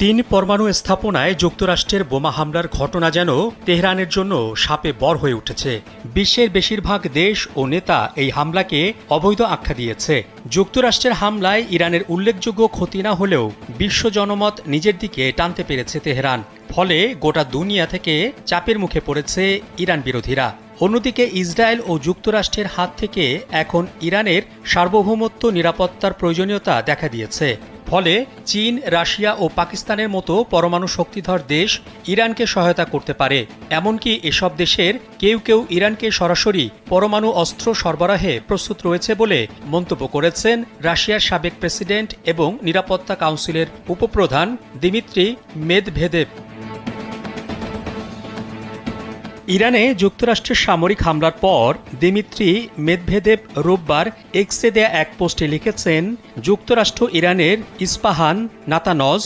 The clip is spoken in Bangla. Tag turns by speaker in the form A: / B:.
A: তিন পরমাণু স্থাপনায় যুক্তরাষ্ট্রের বোমা হামলার ঘটনা যেন তেহরানের জন্য শাপে বর হয়ে উঠেছে। বিশ্বের বেশিরভাগ দেশ ও নেতা এই হামলাকে অবৈধ আখ্যা দিয়েছে। যুক্তরাষ্ট্রের হামলায় ইরানের উল্লেখযোগ্য ক্ষতি না হলেও বিশ্ব জনমত নিজের দিকে টানতে পেরেছে তেহরান। ফলে গোটা দুনিয়া থেকে চাপের মুখে পড়েছে ইরান বিরোধীরা। অন্যদিকে ইসরায়েল ও যুক্তরাষ্ট্রের হাত থেকে এখন ইরানের সার্বভৌমত্ব নিরাপত্তার প্রয়োজনীয়তা দেখা দিয়েছে। ফলে চীন, রাশিয়া ও পাকিস্তানের মতো পরমাণু শক্তিধর দেশ ইরানকে সহায়তা করতে পারে। এমনকি এসব দেশের কেউ কেউ ইরানকে সরাসরি পরমাণু অস্ত্র সরবরাহে প্রস্তুত রয়েছে বলে মন্তব্য করেছেন রাশিয়ার সাবেক প্রেসিডেন্ট এবং নিরাপত্তা কাউন্সিলের উপপ্রধান দিমিত্রি মেদভেদেভ। ইরানে যুক্তরাষ্ট্রের সামরিক হামলার পর দিমিত্রি মেদভেদেভ রোববার এক্সে দেয়া এক পোস্টে লিখেছেন, যুক্তরাষ্ট্র ইরানের ইস্পাহান, নাতানজ